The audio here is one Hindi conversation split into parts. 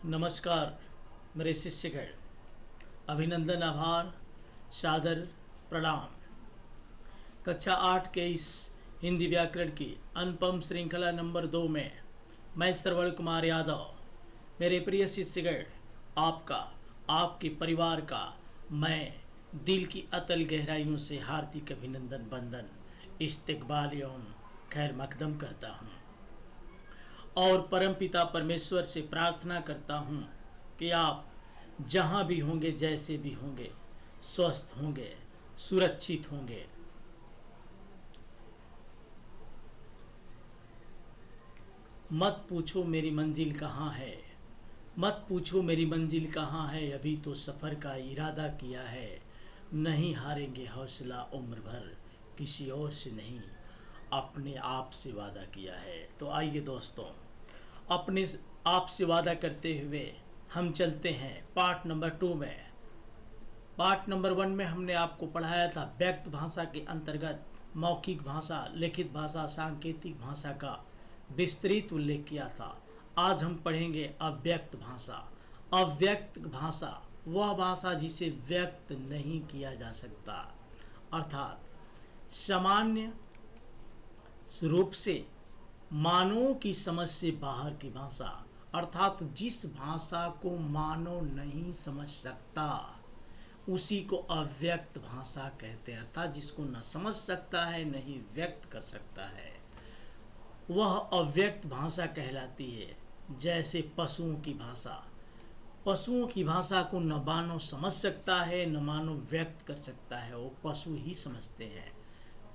नमस्कार मेरे शिष्यगण, अभिनंदन, आभार, सादर प्रणाम। कक्षा 8 के इस हिंदी व्याकरण की अनुपम श्रृंखला नंबर 2 में मैं श्रवण कुमार यादव, मेरे प्रिय शिष्यगण, आपका, आपके परिवार का मैं दिल की अतल गहराइयों से हार्दिक अभिनंदन, वंदन, इस्तकबाल एवं खैर मकदम करता हूँ और परमपिता परमेश्वर से प्रार्थना करता हूँ कि आप जहाँ भी होंगे, जैसे भी होंगे, स्वस्थ होंगे, सुरक्षित होंगे। मत पूछो मेरी मंजिल कहाँ है, मत पूछो मेरी मंजिल कहाँ है, अभी तो सफ़र का इरादा किया है, नहीं हारेंगे हौसला उम्र भर, किसी और से नहीं, अपने आप से वादा किया है। तो आइए दोस्तों, अपने आप से वादा करते हुए हम चलते हैं पार्ट नंबर 2 में। पार्ट नंबर 1 में हमने आपको पढ़ाया था व्यक्त भाषा के अंतर्गत मौखिक भाषा, लिखित भाषा, सांकेतिक भाषा का विस्तृत उल्लेख किया था। आज हम पढ़ेंगे अव्यक्त भाषा। अव्यक्त भाषा वह भाषा जिसे व्यक्त नहीं किया जा सकता, अर्थात सामान्य रूप से मानव की समझ से बाहर की भाषा, अर्थात जिस भाषा को मानव नहीं समझ सकता उसी को अव्यक्त भाषा कहते हैं। अर्थात जिसको न समझ सकता है, नहीं व्यक्त कर सकता है, वह अव्यक्त भाषा कहलाती है। जैसे पशुओं की भाषा, पशुओं की भाषा को न मानव समझ सकता है, न मानव व्यक्त कर सकता है, वो पशु ही समझते हैं।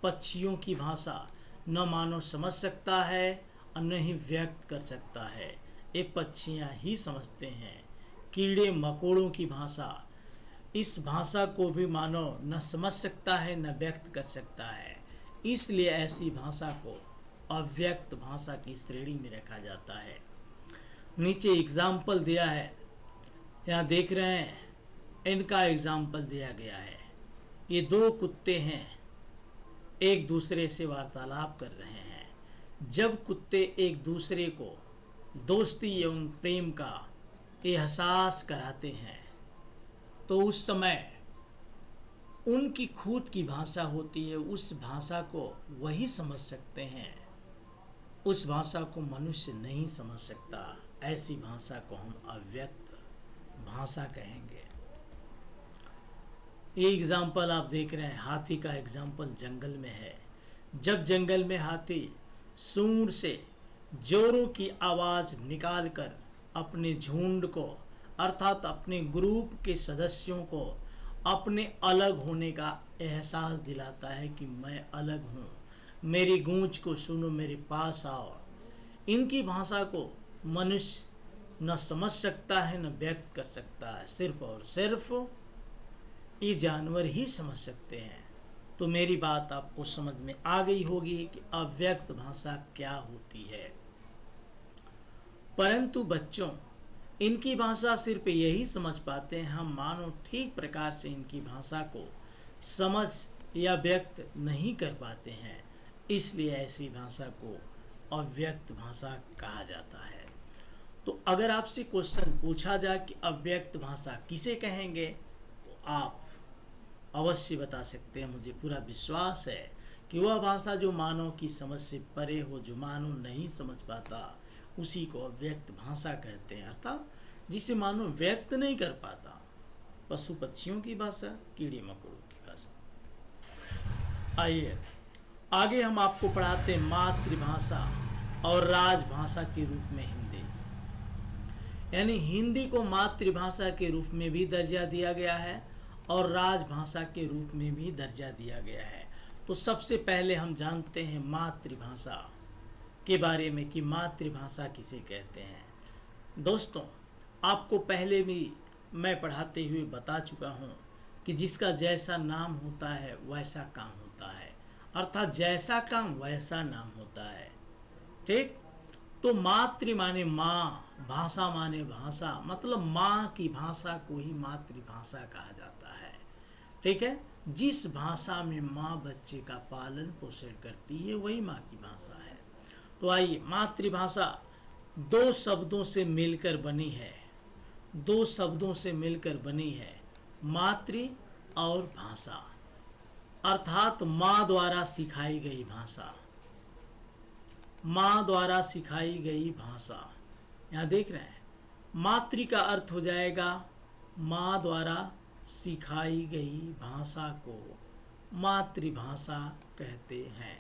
पक्षियों की भाषा न मानव समझ सकता है और न ही व्यक्त कर सकता है, ये पक्षियाँ ही समझते हैं। कीड़े मकोड़ों की भाषा, इस भाषा को भी मानव न समझ सकता है, न व्यक्त कर सकता है, इसलिए ऐसी भाषा को अव्यक्त भाषा की श्रेणी में रखा जाता है। नीचे एग्जाम्पल दिया है, यहाँ देख रहे हैं, इनका एग्जाम्पल दिया गया है। ये दो कुत्ते हैं, एक दूसरे से वार्तालाप कर रहे हैं। जब कुत्ते एक दूसरे को दोस्ती एवं प्रेम का एहसास कराते हैं तो उस समय उनकी खुद की भाषा होती है, उस भाषा को वही समझ सकते हैं, उस भाषा को मनुष्य नहीं समझ सकता। ऐसी भाषा को हम अव्यक्त भाषा कहेंगे। ये एग्जाम्पल आप देख रहे हैं, हाथी का एग्जाम्पल जंगल में है। जब जंगल में हाथी सूंड से जोरों की आवाज़ निकालकर अपने झुंड को, अर्थात अपने ग्रुप के सदस्यों को अपने अलग होने का एहसास दिलाता है कि मैं अलग हूँ, मेरी गूंज को सुनो, मेरे पास आओ। इनकी भाषा को मनुष्य न समझ सकता है, न व्यक्त कर सकता है, सिर्फ और सिर्फ ये जानवर ही समझ सकते हैं। तो मेरी बात आपको समझ में आ गई होगी कि अव्यक्त भाषा क्या होती है। परंतु बच्चों, इनकी भाषा सिर्फ यही समझ पाते हैं हम, मानो ठीक प्रकार से इनकी भाषा को समझ या व्यक्त नहीं कर पाते हैं, इसलिए ऐसी भाषा को अव्यक्त भाषा कहा जाता है। तो अगर आपसे क्वेश्चन पूछा जाए कि अव्यक्त भाषा किसे कहेंगे, तो आप अवश्य बता सकते हैं। मुझे पूरा विश्वास है कि वह भाषा जो मानव की समझ से परे हो, जो मानव नहीं समझ पाता, उसी को अव्यक्त भाषा कहते हैं, अर्थात जिसे मानव व्यक्त नहीं कर पाता। पशु पक्षियों की भाषा, कीड़े मकोड़ों की भाषा। आइए आगे हम आपको पढ़ाते हैं मातृभाषा और राजभाषा के रूप में हिंदी। यानी हिंदी को मातृभाषा के रूप में भी दर्जा दिया गया है और राजभाषा के रूप में भी दर्जा दिया गया है। तो सबसे पहले हम जानते हैं मातृभाषा के बारे में कि मातृभाषा किसे कहते हैं। दोस्तों, आपको पहले भी मैं पढ़ाते हुए बता चुका हूँ कि जिसका जैसा नाम होता है वैसा काम होता है, अर्थात जैसा काम वैसा नाम होता है। ठीक, तो मातृ माने माँ, भाषा माने भाषा, मतलब माँ की भाषा को ही मातृभाषा कहा जाता है। ठीक है, जिस भाषा में माँ बच्चे का पालन पोषण करती है वही माँ की भाषा है। तो आइए, मातृभाषा दो शब्दों से मिलकर बनी है, दो शब्दों से मिलकर बनी है, मातृ और भाषा, अर्थात माँ द्वारा सिखाई गई भाषा। माँ द्वारा सिखाई गई भाषा, यहाँ देख रहे हैं, मातृ का अर्थ हो जाएगा माँ द्वारा सिखाई गई भाषा को मातृभाषा कहते हैं।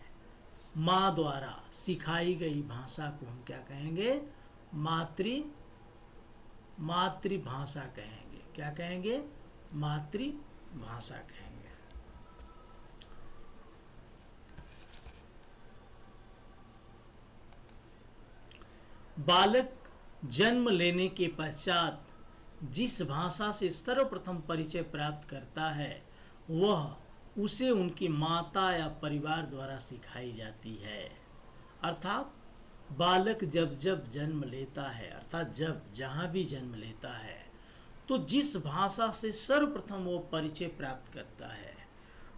माँ द्वारा सिखाई गई भाषा को हम क्या कहेंगे? मातृभाषा कहेंगे। क्या कहेंगे? मातृभाषा कहेंगे। बालक जन्म लेने के पश्चात जिस भाषा से सर्वप्रथम परिचय प्राप्त करता है वह उसे उनकी माता या परिवार द्वारा सिखाई जाती है। अर्थात बालक जब जब जन्म लेता है, अर्थात जब जहाँ भी जन्म लेता है, तो जिस भाषा से सर्वप्रथम वो परिचय प्राप्त करता है,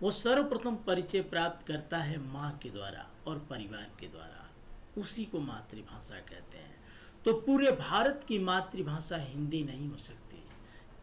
वो सर्वप्रथम परिचय प्राप्त करता है माँ के द्वारा और परिवार के द्वारा, उसी को मातृभाषा कहते हैं। तो पूरे भारत की मातृभाषा हिंदी नहीं हो सकती,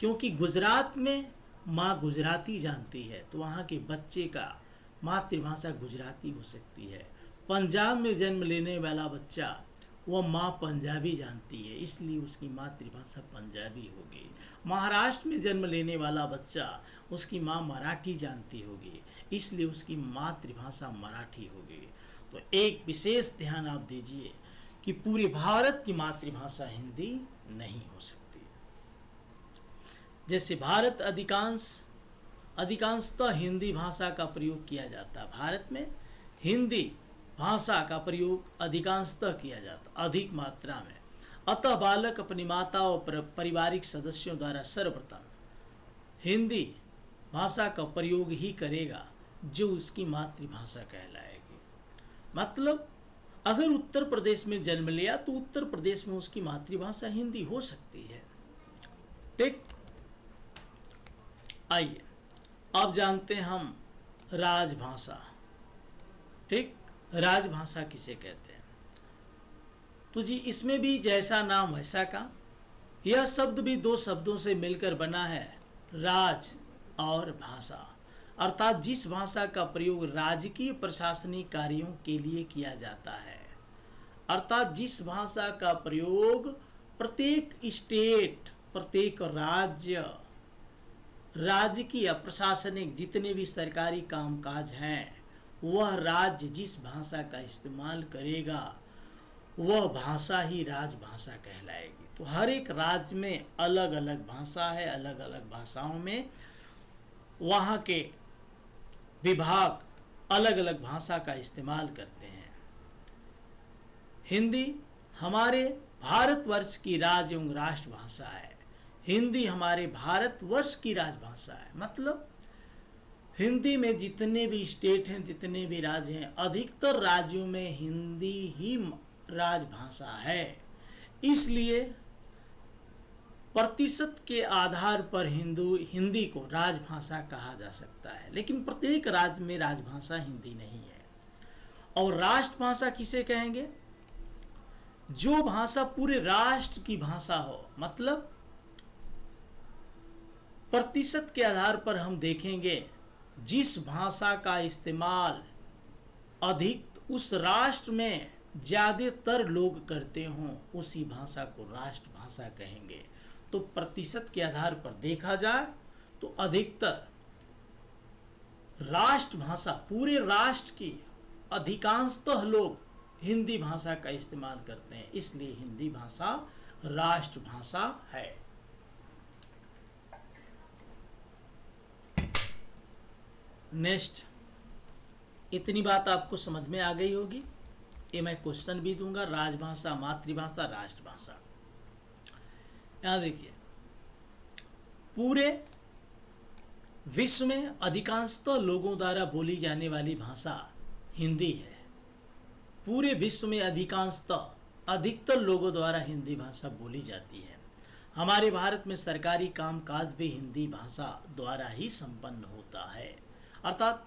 क्योंकि गुजरात में माँ गुजराती जानती है तो वहाँ के बच्चे का मातृभाषा गुजराती हो सकती है। पंजाब में जन्म लेने वाला बच्चा वह माँ पंजाबी जानती है, इसलिए उसकी मातृभाषा पंजाबी होगी। महाराष्ट्र में जन्म लेने वाला बच्चा, उसकी माँ मराठी जानती होगी, इसलिए उसकी मातृभाषा मराठी होगी। तो एक विशेष ध्यान आप दीजिए कि पूरे भारत की मातृभाषा हिंदी नहीं हो सकती। जैसे भारत अधिकांशतः हिंदी भाषा का प्रयोग किया जाता है। भारत में हिंदी भाषा का प्रयोग अधिकांशतः किया जाता, अधिक मात्रा में। अतः बालक अपनी माता और पारिवारिक सदस्यों द्वारा सर्वप्रथम हिंदी भाषा का प्रयोग ही करेगा जो उसकी मातृभाषा कहलाएगी। मतलब अगर उत्तर प्रदेश में जन्म लिया तो उत्तर प्रदेश में उसकी मातृभाषा हिंदी हो सकती है। ठीक, आइए अब जानते हैं हम राजभाषा। ठीक, राजभाषा किसे कहते हैं? तो जी इसमें भी जैसा नाम वैसा काम। यह शब्द भी दो शब्दों से मिलकर बना है, राज और भाषा। अर्थात जिस भाषा का प्रयोग राजकीय प्रशासनिक कार्यों के लिए किया जाता है, अर्थात जिस भाषा का प्रयोग प्रत्येक स्टेट, प्रत्येक राज्य, राजकीय प्रशासनिक जितने भी सरकारी कामकाज हैं, वह राज्य जिस भाषा का इस्तेमाल करेगा वह भाषा ही राजभाषा कहलाएगी। तो हर एक राज्य में अलग अलग भाषा है, अलग अलग भाषाओं में वहाँ के विभाग अलग अलग भाषा का इस्तेमाल करते हैं। हिंदी हमारे भारतवर्ष की राज्य एवं राष्ट्रभाषा है। हिंदी हमारे भारतवर्ष की राजभाषा है। मतलब हिंदी में जितने भी स्टेट हैं, जितने भी राज्य हैं, अधिकतर राज्यों में हिंदी ही राजभाषा है। इसलिए प्रतिशत के आधार पर हिंदी को राजभाषा कहा जा सकता है, लेकिन प्रत्येक राज्य में राजभाषा हिंदी नहीं है। और राष्ट्रभाषा किसे कहेंगे? जो भाषा पूरे राष्ट्र की भाषा हो। मतलब प्रतिशत के आधार पर हम देखेंगे जिस भाषा का इस्तेमाल अधिक उस राष्ट्र में ज्यादातर लोग करते हों, उसी भाषा को राष्ट्रभाषा कहेंगे। तो प्रतिशत के आधार पर देखा जाए तो अधिकतर राष्ट्रभाषा, पूरे राष्ट्र की अधिकांशतः लोग हिंदी भाषा का इस्तेमाल करते हैं, इसलिए हिंदी भाषा राष्ट्रभाषा है। नेक्स्ट, इतनी बात आपको समझ में आ गई होगी। ये मैं क्वेश्चन भी दूंगा, राजभाषा, मातृभाषा, राष्ट्रभाषा। यहां देखिए, पूरे विश्व में अधिकांशतः लोगों द्वारा बोली जाने वाली भाषा हिंदी है। पूरे विश्व में अधिकतर लोगों द्वारा हिंदी भाषा बोली जाती है। हमारे भारत में सरकारी कामकाज भी हिंदी भाषा द्वारा ही संपन्न होता है। अर्थात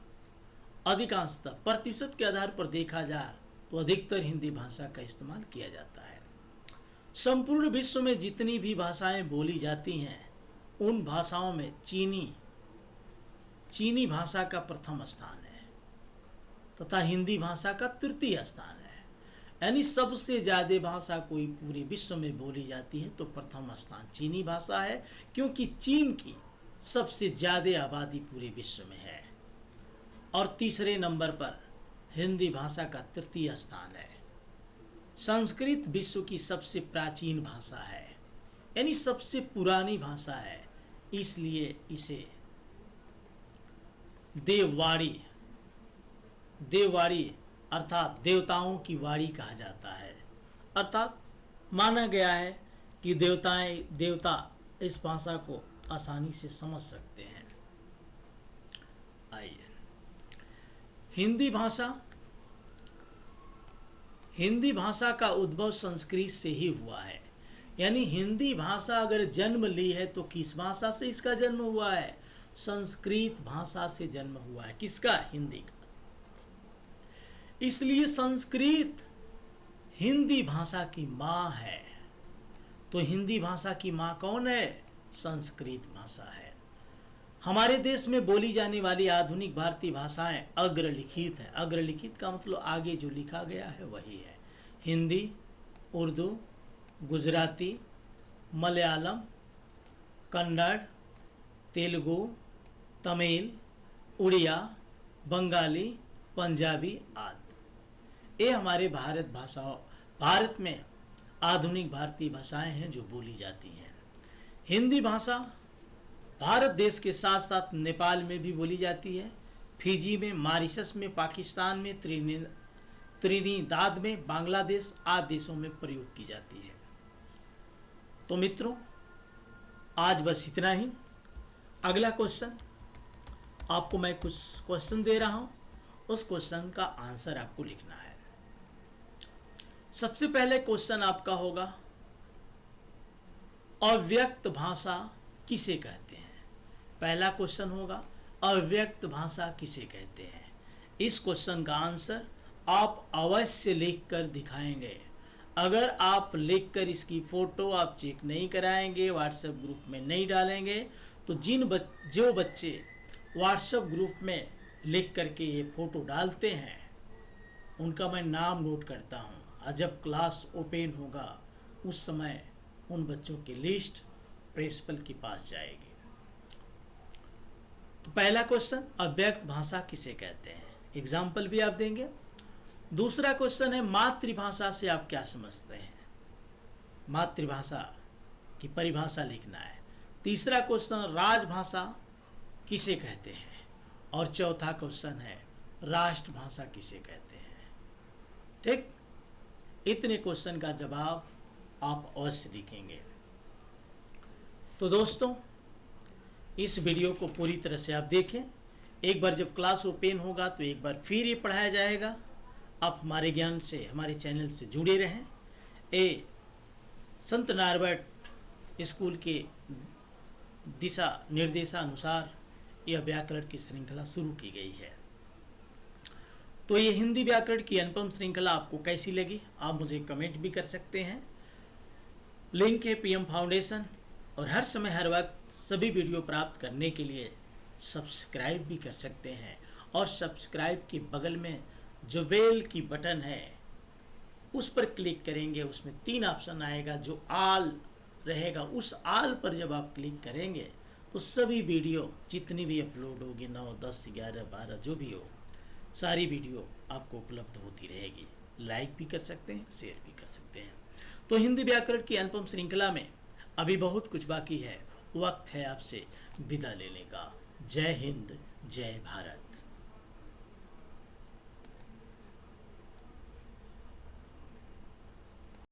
अधिकांशतः प्रतिशत के आधार पर देखा जाए तो अधिकतर हिंदी भाषा का इस्तेमाल किया जाता है। संपूर्ण विश्व में जितनी भी भाषाएं बोली जाती हैं उन भाषाओं में चीनी भाषा का प्रथम स्थान है तथा हिंदी भाषा का तृतीय स्थान है। यानी सबसे ज़्यादा भाषा कोई पूरे विश्व में बोली जाती है तो प्रथम स्थान चीनी भाषा है, क्योंकि चीन की सबसे ज़्यादा आबादी पूरे विश्व में है। और तीसरे नंबर पर हिंदी भाषा का तृतीय स्थान है। संस्कृत विश्व की सबसे प्राचीन भाषा है, यानी सबसे पुरानी भाषा है, इसलिए इसे देववाड़ी अर्थात देवताओं की वाणी कहा जाता है। अर्थात माना गया है कि देवता इस भाषा को आसानी से समझ सकते हैं। आइए, हिंदी भाषा का उद्भव संस्कृत से ही हुआ है। यानी हिंदी भाषा अगर जन्म ली है तो किस भाषा से इसका जन्म हुआ है? संस्कृत भाषा से जन्म हुआ है। किसका? हिंदी का। इसलिए संस्कृत हिंदी भाषा की माँ है। तो हिंदी भाषा की माँ कौन है? संस्कृत भाषा है। हमारे देश में बोली जाने वाली आधुनिक भारतीय भाषाएं अग्रलिखित है। अग्रलिखित का मतलब आगे जो लिखा गया है वही है। हिंदी, उर्दू, गुजराती, मलयालम, कन्नड़, तेलुगु, तमिल, उड़िया, बंगाली, पंजाबी आदि ये हमारे भारत में आधुनिक भारतीय भाषाएं हैं जो बोली जाती हैं। हिंदी भाषा भारत देश के साथ साथ नेपाल में भी बोली जाती है, फिजी में, मॉरिशस में, पाकिस्तान में, त्रिनिदाद में, बांग्लादेश आदि देशों में प्रयोग की जाती है। तो मित्रों, आज बस इतना ही। अगला क्वेश्चन आपको मैं कुछ क्वेश्चन दे रहा हूं, उस क्वेश्चन का आंसर आपको लिखना है। सबसे पहले क्वेश्चन आपका होगा, अव्यक्त भाषा किसे कहते हैं? पहला क्वेश्चन होगा, अव्यक्त भाषा किसे कहते हैं? इस क्वेश्चन का आंसर आप अवश्य लिखकर दिखाएंगे। अगर आप लिखकर इसकी फोटो आप चेक नहीं कराएंगे, व्हाट्सएप ग्रुप में नहीं डालेंगे, तो जो बच्चे व्हाट्सएप ग्रुप में लिख करके ये फोटो डालते हैं उनका मैं नाम नोट करता हूँ, और जब क्लास ओपन होगा उस समय उन बच्चों की लिस्ट प्रिंसिपल के पास जाएगी। तो पहला क्वेश्चन, अव्यक्त भाषा किसे कहते हैं? एग्जाम्पल भी आप देंगे। दूसरा क्वेश्चन है, मातृभाषा से आप क्या समझते हैं? मातृभाषा की परिभाषा लिखना है। तीसरा क्वेश्चन, राजभाषा किसे कहते हैं? और चौथा क्वेश्चन है, राष्ट्रभाषा किसे कहते हैं? ठीक, इतने क्वेश्चन का जवाब आप अवश्य लिखेंगे। तो दोस्तों, इस वीडियो को पूरी तरह से आप देखें। एक बार जब क्लास ओपन होगा तो एक बार फिर ये पढ़ाया जाएगा। आप हमारे ज्ञान से, हमारे चैनल से जुड़े रहें। ए संत नारवट स्कूल के दिशा निर्देशानुसार यह व्याकरण की श्रृंखला शुरू की गई है। तो ये हिंदी व्याकरण की अनुपम श्रृंखला आपको कैसी लगी आप मुझे कमेंट भी कर सकते हैं। लिंक है पीएम फाउंडेशन, और हर समय हर वक्त सभी वीडियो प्राप्त करने के लिए सब्सक्राइब भी कर सकते हैं। और सब्सक्राइब के बगल में जो बेल की बटन है उस पर क्लिक करेंगे, उसमें 3 ऑप्शन आएगा, जो आल रहेगा उस आल पर जब आप क्लिक करेंगे तो सभी वीडियो जितनी भी अपलोड होगी, 9, 10, 11, 12 जो भी हो, सारी वीडियो आपको उपलब्ध होती रहेगी। लाइक भी कर सकते हैं, शेयर भी कर सकते हैं। तो हिंदी व्याकरण की अनुपम श्रृंखला में अभी बहुत कुछ बाकी है। वक्त है आपसे विदा लेने का। जय हिंद, जय भारत।